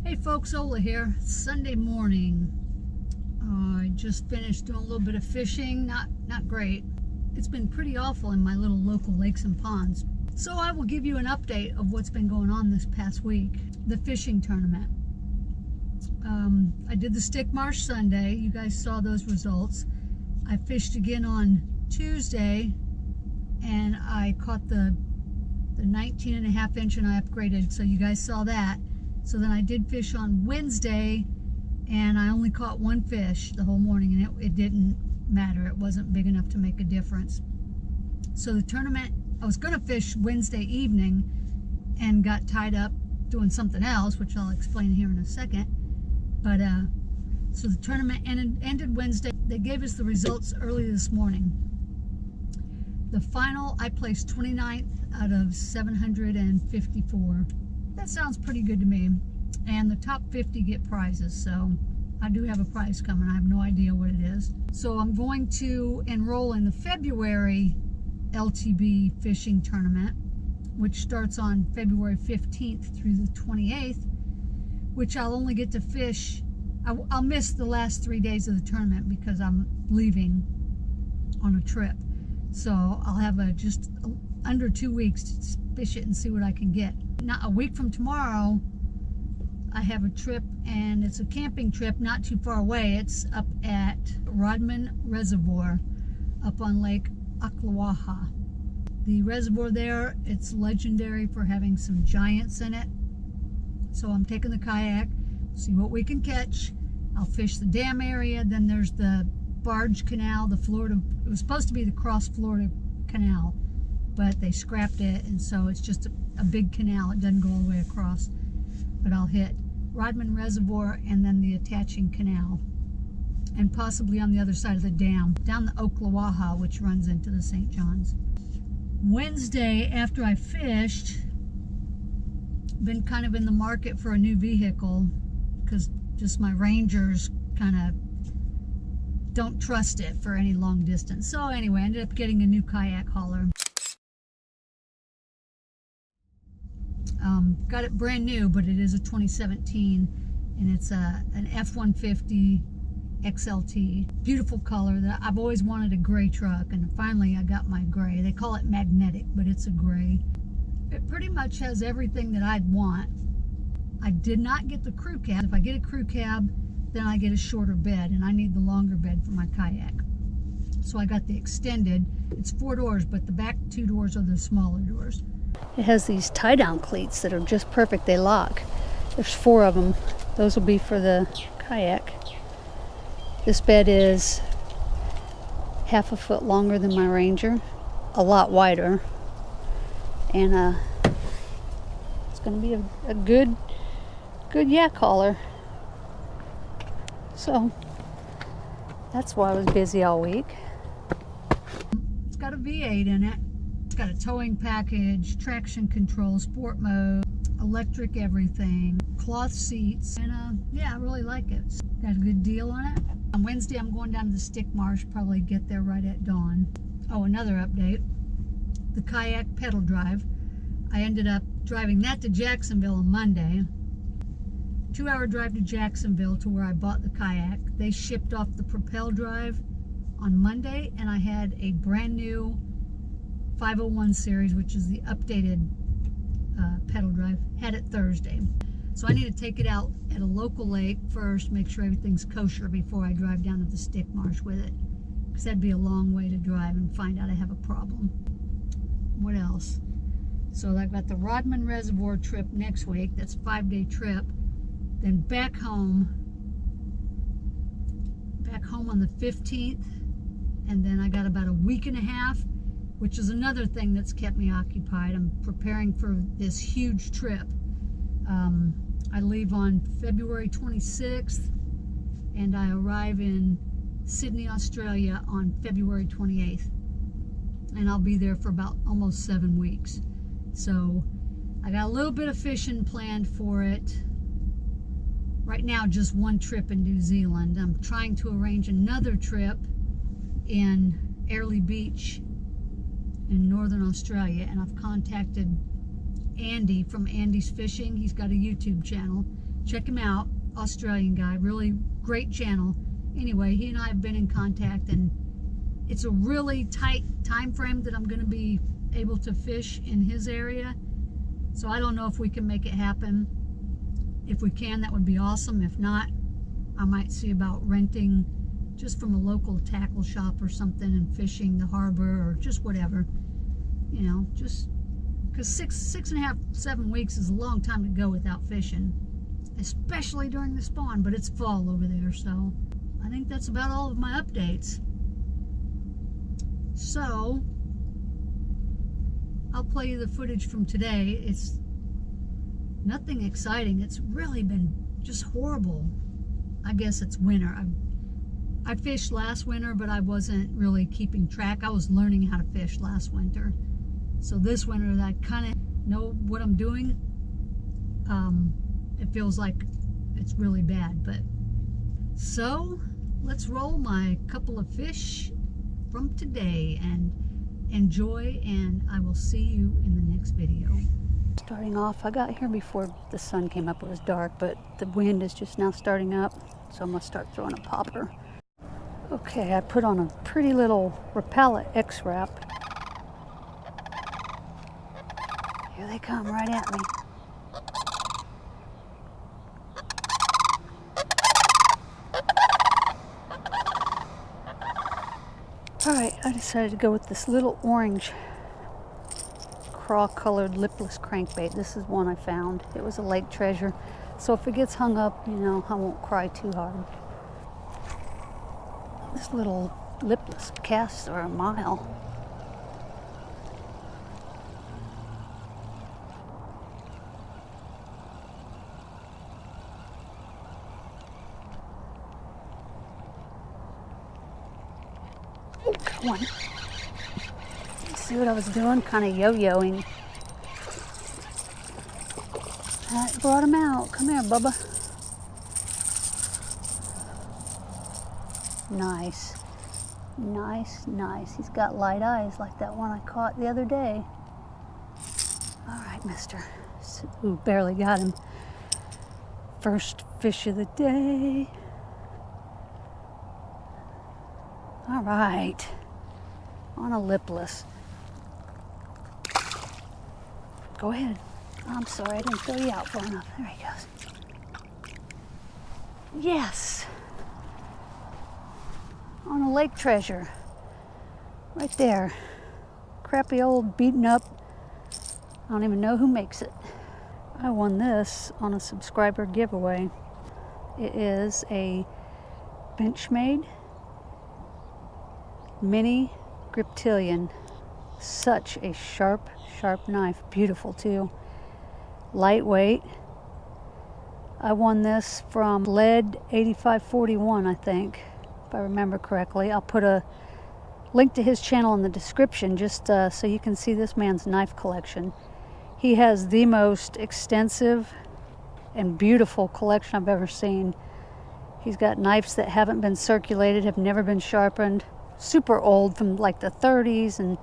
Hey folks, Ola here. It's Sunday morning. I just finished doing a little bit of fishing. Not great. It's been pretty awful in my little local lakes and ponds. So I will give you an update of what's been going on this past week. The fishing tournament. I did the Stick Marsh Sunday. You guys saw those results. I fished again on Tuesday and I caught the 19.5 inch and I upgraded, so you guys saw that. So then I did fish on Wednesday and I only caught one fish the whole morning, and it didn't matter. It wasn't big enough to make a difference. So the tournament, I was going to fish Wednesday evening and got tied up doing something else, which I'll explain here in a second. But so the tournament ended Wednesday. They gave us the results early this morning. The final, I placed 29th out of 754. That sounds pretty good to me. And the top 50 get prizes, so I do have a prize coming. I have no idea what it is. So I'm going to enroll in the February LTB fishing tournament, which starts on February 15th through the 28th, which I'll only get to fish. I'll miss the last 3 days of the tournament because I'm leaving on a trip. So I'll have just under 2 weeks to fish it and see what I can get. Now, a week from tomorrow, I have a trip, and it's a camping trip not too far away. It's up at Rodman Reservoir up on Lake Ocklawaha. The reservoir there, it's legendary for having some giants in it. So I'm taking the kayak, see what we can catch. I'll fish the dam area. Then there's the barge canal, it was supposed to be the Cross Florida Canal, but they scrapped it, and so it's just a big canal. It doesn't go all the way across. But I'll hit Rodman Reservoir and then the attaching canal, and possibly on the other side of the dam, down the Ocklawaha, which runs into the St. John's. Wednesday, after I fished, been kind of in the market for a new vehicle because just my Rangers kind of don't trust it for any long distance. So anyway, I ended up getting a new kayak hauler. Got it brand new, but it is a 2017, and it's an F-150 XLT. Beautiful color. That I've always wanted a gray truck, and finally I got my gray. They call it magnetic, but it's a gray. It pretty much has everything that I'd want. I did not get the crew cab. If I get a crew cab, then I get a shorter bed, and I need the longer bed for my kayak. So I got the extended. It's 4 doors, but the back 2 doors are the smaller doors. It has these tie-down cleats that are just perfect. They lock. There's 4 of them. Those will be for the kayak. This bed is half a foot longer than my Ranger, a lot wider, and it's going to be a good yak hauler. So that's why I was busy all week. It's got a V8 in it. It's got a towing package, traction control, sport mode, electric everything, cloth seats, and yeah, I really like it. It's got a good deal on it. On Wednesday, I'm going down to the Stick Marsh, probably get there right at dawn. Oh, another update. The kayak pedal drive. I ended up driving that to Jacksonville on Monday. 2-hour drive to Jacksonville to where I bought the kayak. They shipped off the Propel drive on Monday, and I had a brand new 501 series, which is the updated pedal drive, had it Thursday. So I need to take it out at a local lake first, make sure everything's kosher before I drive down to the Stick Marsh with it, because that'd be a long way to drive and find out I have a problem. What else? So I've got the Rodman Reservoir trip next week. That's a 5-day trip. Then back home on the 15th, and then I got about a week and a half, which is another thing that's kept me occupied. I'm preparing for this huge trip. I leave on February 26th, and I arrive in Sydney, Australia on February 28th. And I'll be there for about almost 7 weeks. So I got a little bit of fishing planned for it. Right now, just one trip in New Zealand. I'm trying to arrange another trip in Airlie Beach in Northern Australia, and I've contacted Andy from Andy's Fishing. He's got a YouTube channel, Check him out, Australian guy, really great channel. Anyway, he and I have been in contact, and it's a really tight time frame that I'm going to be able to fish in his area. So I don't know if we can make it happen. If we can, that would be awesome. If not, I might see about renting just from a local tackle shop or something and fishing the harbor or just whatever. You know, just because 6.5, 7 weeks is a long time to go without fishing, especially during the spawn, but it's fall over there, so I think that's about all of my updates. So I'll play you the footage from today. It's nothing exciting. It's really been just horrible. I guess it's winter. I fished last winter, but I wasn't really keeping track. I was learning how to fish last winter. So this winter, I kind of know what I'm doing. It feels like it's really bad, but so let's roll my couple of fish from today and enjoy, and I will see you in the next video. Starting off, I got here before the sun came up. It was dark, but the wind is just now starting up, so I'm gonna start throwing a popper. Okay, I put on a pretty little Rapala X-Wrap. Here they come right at me. Alright, I decided to go with this little orange craw-colored lipless crankbait. This is one I found. It was a lake treasure. So if it gets hung up, you know, I won't cry too hard. This little lipless casts are a mile. Oh, got one. See what I was doing? Kind of yo-yoing. That brought him out. Come here, Bubba. Nice. Nice, nice. He's got light eyes like that one I caught the other day. All right, mister. Ooh, barely got him. First fish of the day. All right. On a lipless. Go ahead. Oh, I'm sorry, I didn't throw you out far enough. There he goes. Yes. On a lake treasure. Right there. Crappy old beaten up. I don't even know who makes it. I won this on a subscriber giveaway. It is a Benchmade mini Griptilian. Such a sharp, sharp knife. Beautiful too. Lightweight. I won this from Lead 8541, I think, if I remember correctly. I'll put a link to his channel in the description just so you can see this man's knife collection. He has the most extensive and beautiful collection I've ever seen. He's got knives that haven't been circulated, have never been sharpened, super old from like the 30s, and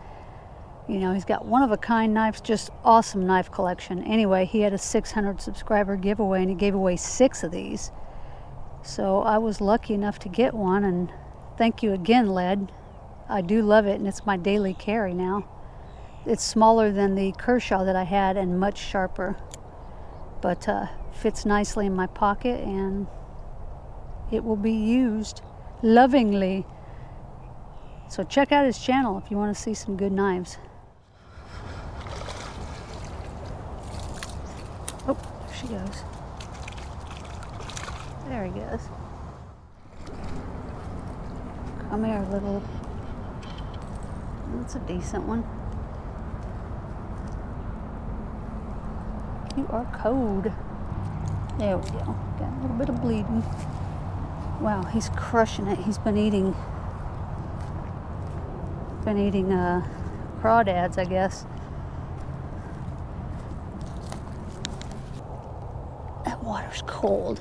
you know, he's got one-of-a-kind knives, just awesome knife collection. Anyway, he had a 600 subscriber giveaway, and he gave away 6 of these. So I was lucky enough to get one, and thank you again, Lead. I do love it, and it's my daily carry now. It's smaller than the Kershaw that I had and much sharper, but fits nicely in my pocket, and it will be used lovingly. So check out his channel if you want to see some good knives. Oh, there she goes. There he goes. Come here, little. That's a decent one. You are cold. There we go. Got a little bit of bleeding. Wow, he's crushing it. He's been eating crawdads, I guess. That water's cold.